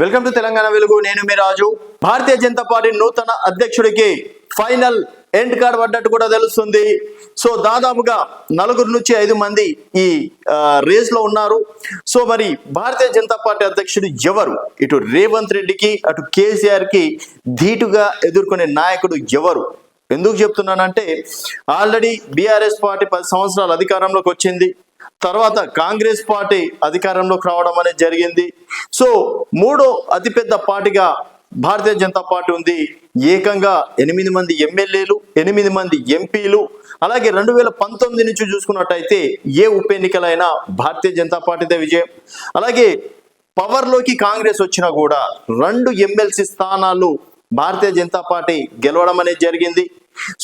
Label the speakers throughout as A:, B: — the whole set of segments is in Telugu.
A: వెల్కమ్ టు తెలంగాణ వెలుగు. నేను మీ రాజు. భారతీయ జనతా పార్టీ నూతన అధ్యక్షుడికి ఫైనల్ ఎండ్ కార్డ్ పడ్డట్టు కూడా తెలుస్తుంది. సో దాదాపుగా 4 నుంచి 5 మంది ఈ రేస్ లో ఉన్నారు. సో మరి భారతీయ జనతా పార్టీ అధ్యక్షుడు ఎవరు? ఇటు రేవంత్ రెడ్డికి అటు కేసీఆర్ కి ధీటుగా ఎదుర్కొనే నాయకుడు ఎవరు? ఎందుకు చెప్తున్నానంటే ఆల్రెడీ బీఆర్ఎస్ పార్టీ 10 సంవత్సరాలు అధికారంలోకి వచ్చింది. తర్వాత కాంగ్రెస్ పార్టీ అధికారంలోకి రావడం అనేది జరిగింది. సో మూడో అతిపెద్ద పార్టీగా భారతీయ జనతా పార్టీ ఉంది. ఏకంగా 8 మంది ఎమ్మెల్యేలు, 8 మంది ఎంపీలు. అలాగే 2019 నుంచి చూసుకున్నట్టయితే ఏ ఉప ఎన్నికలైనా భారతీయ జనతా పార్టీదే విజయం. అలాగే పవర్లోకి కాంగ్రెస్ వచ్చినా కూడా 2 ఎమ్మెల్సీ స్థానాలు భారతీయ జనతా పార్టీ గెలవడం అనేది జరిగింది.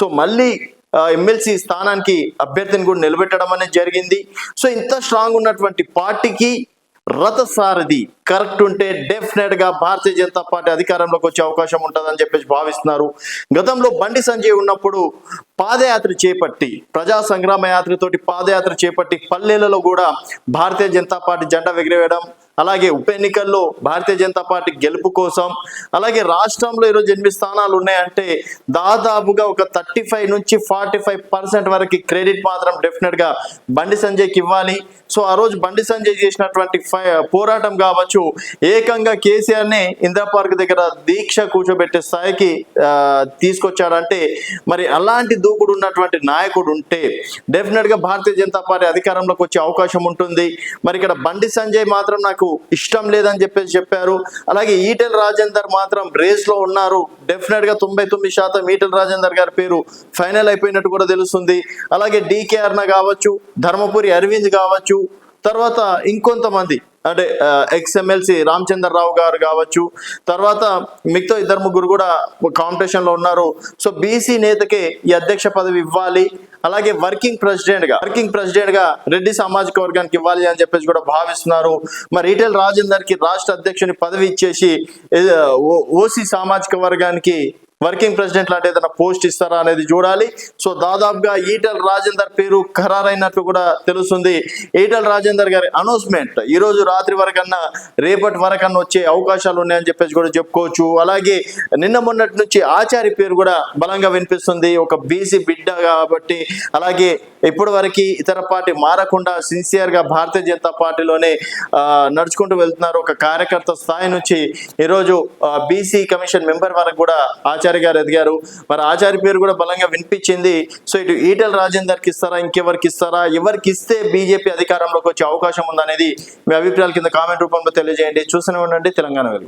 A: సో మళ్ళీ ఎమ్మెల్సీ స్థానానికి అభ్యర్థిని కూడా నిలబెట్టడం అనేది జరిగింది. సో ఇంత స్ట్రాంగ్ ఉన్నటువంటి పార్టీకి రథసారథి కరెక్ట్ ఉంటే డెఫినెట్ గా భారతీయ జనతా పార్టీ అధికారంలోకి వచ్చే అవకాశం ఉంటుందని చెప్పేసి భావిస్తున్నారు. గతంలో బండి సంజయ్ ఉన్నప్పుడు పాదయాత్ర చేపట్టి, ప్రజా సంగ్రామ యాత్రతోటి పాదయాత్ర చేపట్టి పల్లెలలో కూడా భారతీయ జనతా పార్టీ జెండా ఎగిరేయడం, అలాగే ఉప ఎన్నికల్లో భారతీయ జనతా పార్టీ గెలుపు కోసం, అలాగే రాష్ట్రంలో ఈరోజు 8 స్థానాలు ఉన్నాయంటే దాదాపుగా ఒక 35 నుంచి 45% వరకు క్రెడిట్ మాత్రం డెఫినెట్ గా బండి సంజయ్కి ఇవ్వాలి. సో ఆ రోజు బండి సంజయ్ చేసినటువంటి పోరాటం కావచ్చు, ఏకంగా కేసీఆర్ ని ఇందిరా పార్క్ దగ్గర దీక్ష కూర్చోబెట్టే స్థాయికి తీసుకొచ్చాడంటే మరి అలాంటి దూకుడు ఉన్నటువంటి నాయకుడు ఉంటే డెఫినెట్ గా భారతీయ జనతా పార్టీ అధికారంలోకి వచ్చే అవకాశం ఉంటుంది. మరి ఇక్కడ బండి సంజయ్ మాత్రం నాకు ఇష్టం లేదని చెప్పారు. అలాగే ఈటెల రాజేందర్ మాత్రం రేస్ లో ఉన్నారు. డెఫినెట్ గా 99% ఈటెల రాజేందర్ గారి పేరు ఫైనల్ అయిపోయినట్టు కూడా తెలుస్తుంది. అలాగే డీకే అరుణ కావచ్చు, ధర్మపురి అరవింద్ కావచ్చు, తర్వాత ఇంకొంతమంది అంటే ఎక్స్ఎమ్మెల్సీ రామచంద్రరావు గారు కావచ్చు, తర్వాత మిగతా 2-3 కూడా కాంపిటీషన్ లో ఉన్నారు. సో బీసీ నేతకే ఈ అధ్యక్ష పదవి ఇవ్వాలి. అలాగే వర్కింగ్ ప్రెసిడెంట్ గా రెడ్డి సామాజిక వర్గానికి ఇవ్వాలి అని చెప్పేసి కూడా భావిస్తున్నారు. మరి ఈటెల రాజేందర్ కి రాష్ట్ర అధ్యక్షుని పదవి ఇచ్చేసి ఓసీ సామాజిక వర్గానికి వర్కింగ్ ప్రెసిడెంట్ లాంటి ఏదైనా పోస్ట్ ఇస్తారా అనేది చూడాలి. సో దాదాపుగా ఈటెల రాజేందర్ పేరు ఖరారైనట్లు కూడా తెలుస్తుంది. ఈటెల రాజేందర్ గారి అనౌన్స్మెంట్ ఈ రోజు రాత్రి వరకన్నా రేపటి వరకన్నా వచ్చే అవకాశాలు ఉన్నాయని చెప్పేసి కూడా చెప్పుకోవచ్చు. అలాగే నిన్న మొన్నటి నుంచి ఆచారి పేరు కూడా బలంగా వినిపిస్తుంది. ఒక బీసీ బిడ్డ కాబట్టి, అలాగే ఇప్పటి వరకు ఇతర పార్టీ మారకుండా సిన్సియర్ గా భారతీయ జనతా పార్టీలోనే నడుచుకుంటూ వెళ్తున్నారు. ఒక కార్యకర్త స్థాయి నుంచి ఈరోజు బీసీ కమిషన్ మెంబర్ వరకు కూడా ఆచార్య గారు ఎదిగారు. మరి ఆచార్య పేరు కూడా బలంగా వినిపించింది. సో ఇటు ఈటెల రాజేందర్కి ఇస్తారా, ఇంకెవరికి ఇస్తారా, ఎవరికి ఇస్తే బీజేపీ అధికారంలోకి వచ్చే అవకాశం ఉందనేది మీ అభిప్రాయాల కింద కామెంట్ రూపంలో తెలియజేయండి. చూస్తూనే ఉండండి తెలంగాణ వెలుగు.